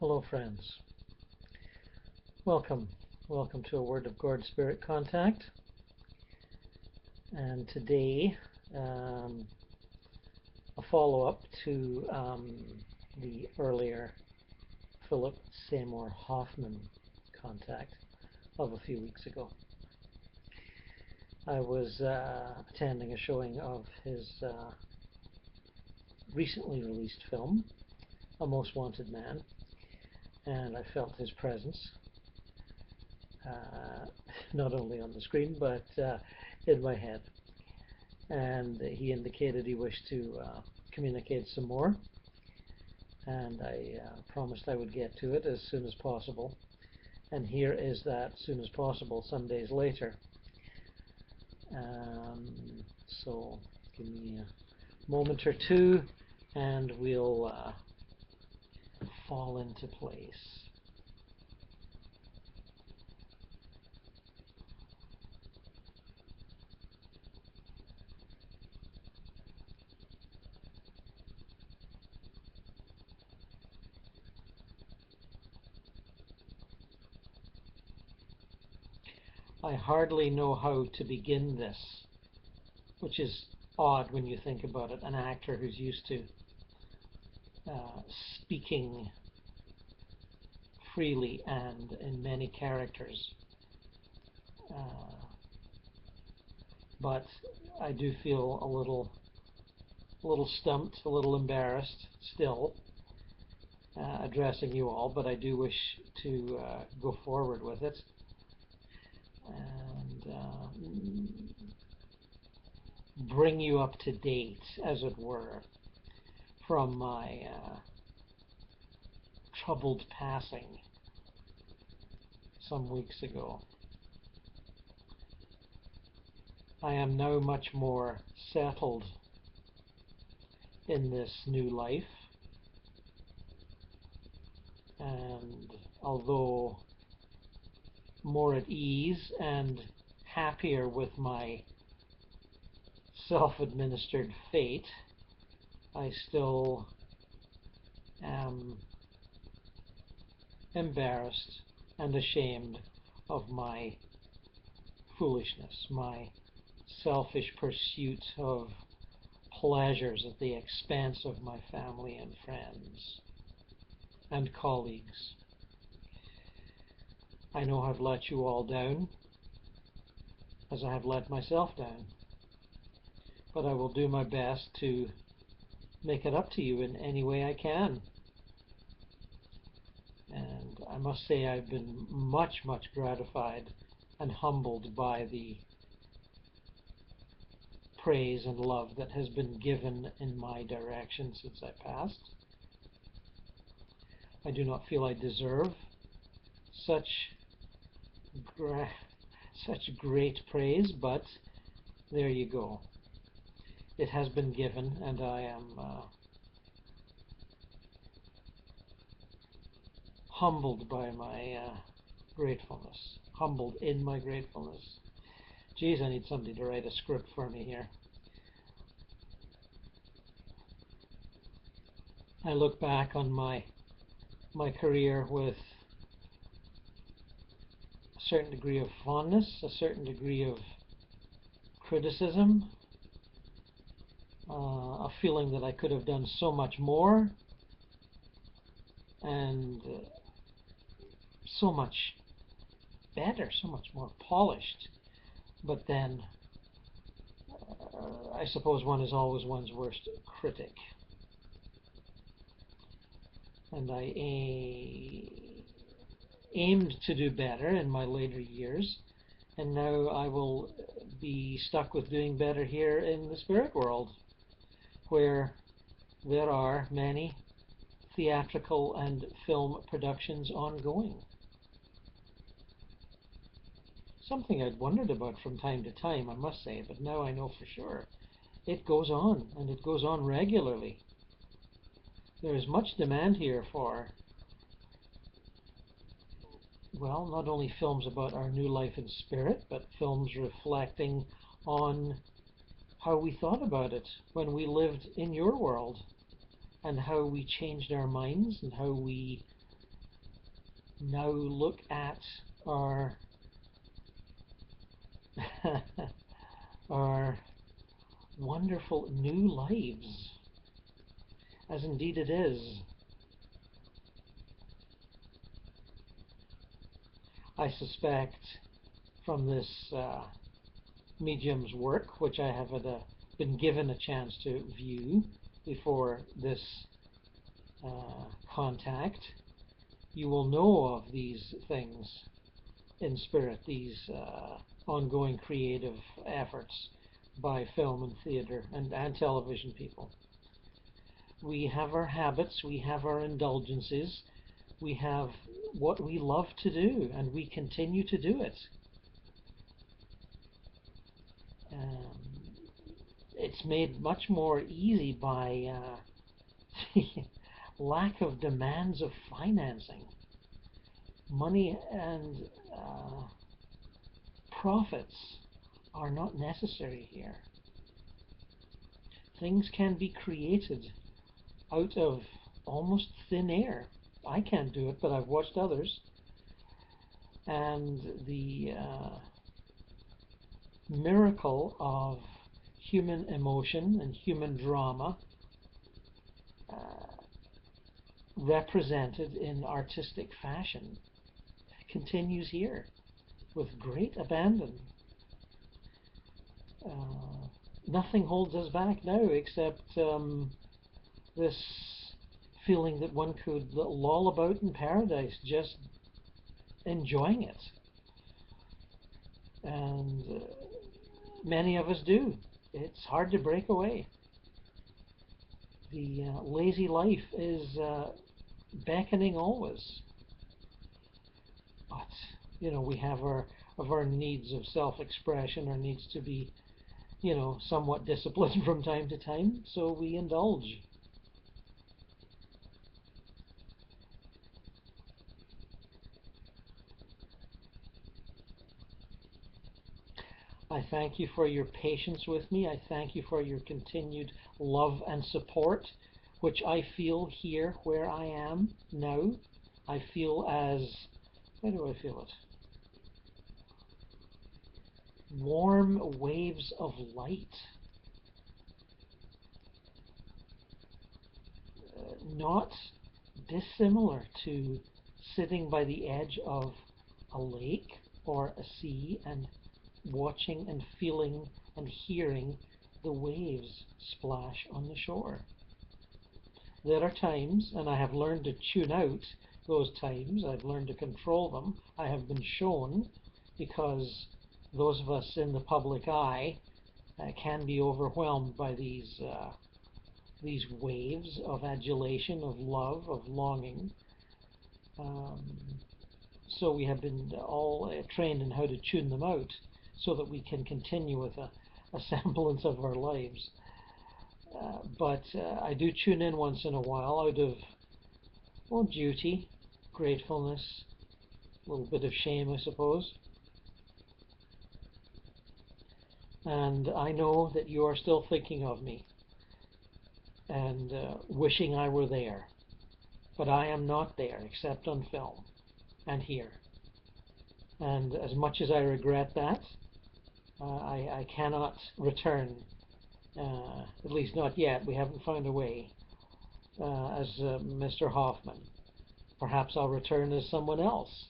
Hello friends, welcome to a WordofGord Spirit Contact, and today a follow-up to the earlier Philip Seymour Hoffman contact of a few weeks ago. I was attending a showing of his recently released film, A Most Wanted Man, and I felt his presence, not only on the screen but in my head. And he indicated he wished to communicate some more, and I promised I would get to it as soon as possible. And here is that soon as possible, some days later. So give me a moment or two and we'll fall into place. I hardly know how to begin this, which is odd when you think about it. An actor who's used to speaking freely and in many characters. But I do feel a little stumped, a little embarrassed still addressing you all, but I do wish to go forward with it and bring you up to date, as it were, from my troubled passing some weeks ago. I am now much more settled in this new life, and although more at ease and happier with my self-administered fate, I still am embarrassed and ashamed of my foolishness, my selfish pursuit of pleasures at the expense of my family and friends and colleagues. I know I've let you all down, as I have let myself down, but I will do my best to make it up to you in any way I can. And I must say I've been much gratified and humbled by the praise and love that has been given in my direction since I passed. I do not feel I deserve such great praise, but there you go. It has been given, and I am humbled by my gratefulness, humbled in my gratefulness. Geez, I need somebody to write a script for me here. I look back on my career with a certain degree of fondness, a certain degree of criticism, a feeling that I could have done so much more, and so much better, so much more polished. But then, I suppose one is always one's worst critic. And I aimed to do better in my later years, and now I will be stuck with doing better here in the spirit world, where there are many theatrical and film productions ongoing. Something I'd wondered about from time to time, I must say, but now I know for sure. It goes on, and it goes on regularly. There is much demand here for, well, not only films about our new life in spirit, but films reflecting on how we thought about it when we lived in your world, and how we changed our minds, and how we now look at our our wonderful new lives, as indeed it is. I suspect from this medium's work, which I have been given a chance to view before this contact, you will know of these things in spirit, these ongoing creative efforts by film and theater and television people. We have our habits, we have our indulgences, we have what we love to do, and we continue to do it. It's made much more easy by lack of demands of financing. Money and profits are not necessary here. Things can be created out of almost thin air. I can't do it, but I've watched others. And the miracle of human emotion and human drama represented in artistic fashion continues here with great abandon. Nothing holds us back now except this feeling that one could loll about in paradise, just enjoying it. And many of us do. It's hard to break away. The lazy life is beckoning always. But, we have our needs of self-expression, our needs to be, somewhat disciplined from time to time, so we indulge. I thank you for your patience with me. I thank you for your continued love and support, which I feel here where I am now. I feel as, where do I feel it? Warm waves of light. Not dissimilar to sitting by the edge of a lake or a sea and watching and feeling and hearing the waves splash on the shore. There are times, and I have learned to tune out those times, I've learned to control them. I have been shown, because those of us in the public eye can be overwhelmed by these waves of adulation, of love, of longing. So we have been all trained in how to tune them out, so that we can continue with a semblance of our lives. But I do tune in once in a while out of, duty, gratefulness, a little bit of shame, I suppose. And I know that you are still thinking of me and wishing I were there. But I am not there except on film and here. And as much as I regret that, I cannot return, at least not yet. We haven't found a way, as Mr. Hoffman. Perhaps I'll return as someone else.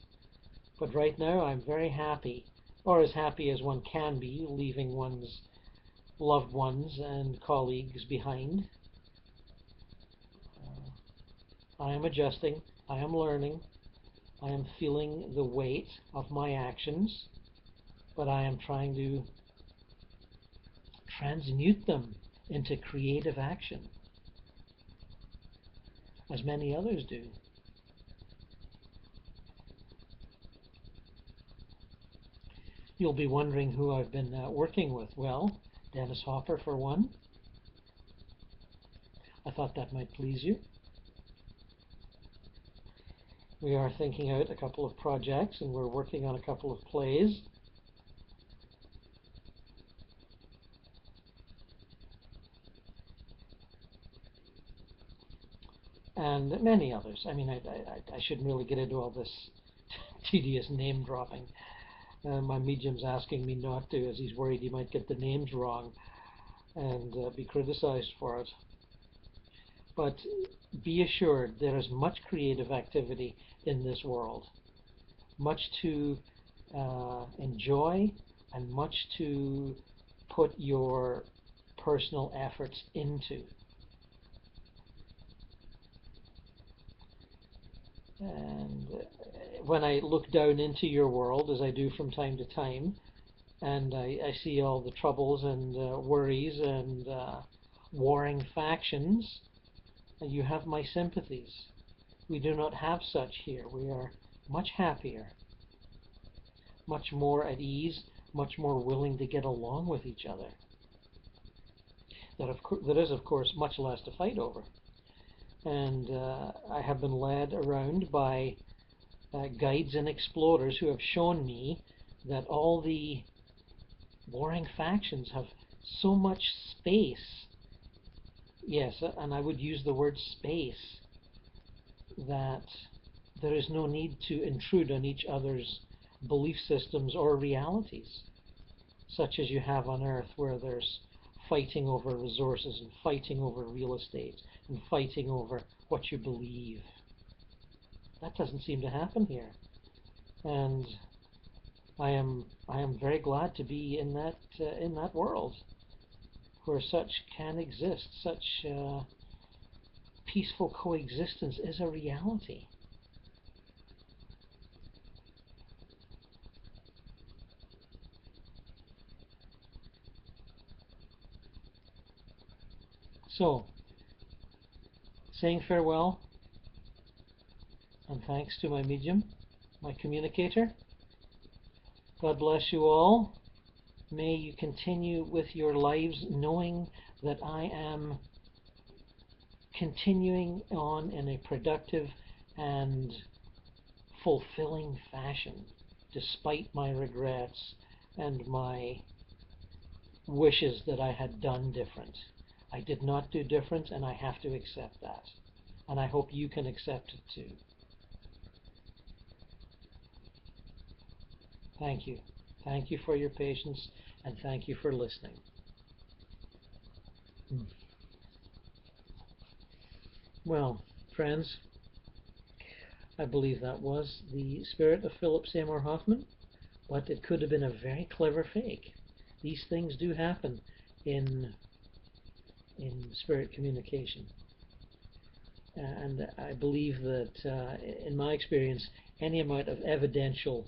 But right now I'm very happy, or as happy as one can be, leaving one's loved ones and colleagues behind. I am adjusting, I am learning, I am feeling the weight of my actions, but I am trying to transmute them into creative action, as many others do. You'll be wondering who I've been working with. Well, Dennis Hopper for one. I thought that might please you. We are thinking out a couple of projects, and we're working on a couple of plays. And many others. I mean, I shouldn't really get into all this tedious name dropping. My medium's asking me not to, as he's worried he might get the names wrong and be criticized for it. But be assured there is much creative activity in this world, much to enjoy and much to put your personal efforts into. And when I look down into your world, as I do from time to time, and I see all the troubles and worries and warring factions, you have my sympathies. We do not have such here. We are much happier, much more at ease, much more willing to get along with each other. That is, of course, much less to fight over. And I have been led around by guides and explorers who have shown me that all the warring factions have so much space. Yes, and I would use the word space, that there is no need to intrude on each other's belief systems or realities, such as you have on Earth, where there's fighting over resources and fighting over real estate and fighting over what you believe. That doesn't seem to happen here, and I am very glad to be in that world where such can exist. Such peaceful coexistence is a reality. So, saying farewell, and thanks to my medium, my communicator. God bless you all. May you continue with your lives knowing that I am continuing on in a productive and fulfilling fashion, despite my regrets and my wishes that I had done different. I did not do different, and I have to accept that. And I hope you can accept it too. Thank you. Thank you for your patience, and thank you for listening. Well, friends, I believe that was the spirit of Philip Seymour Hoffman, but it could have been a very clever fake. These things do happen in spirit communication. And I believe that, in my experience, any amount of evidential,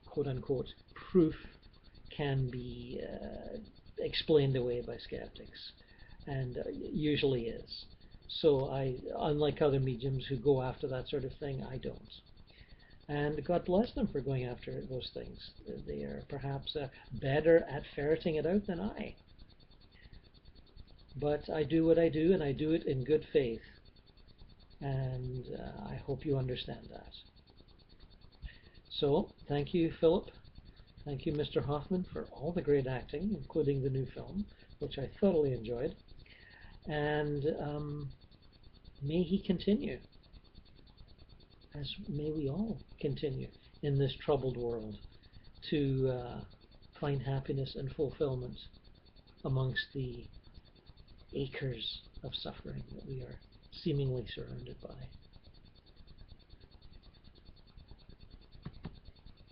quote-unquote, proof can be explained away by skeptics, and usually is. So unlike other mediums who go after that sort of thing, I don't. And God bless them for going after those things. They are perhaps better at ferreting it out than I. But I do what I do, and I do it in good faith. And I hope you understand that. So, thank you, Philip. Thank you, Mr. Hoffman, for all the great acting, including the new film, which I thoroughly enjoyed. And may he continue, as may we all continue in this troubled world, to find happiness and fulfillment amongst the acres of suffering that we are seemingly surrounded by.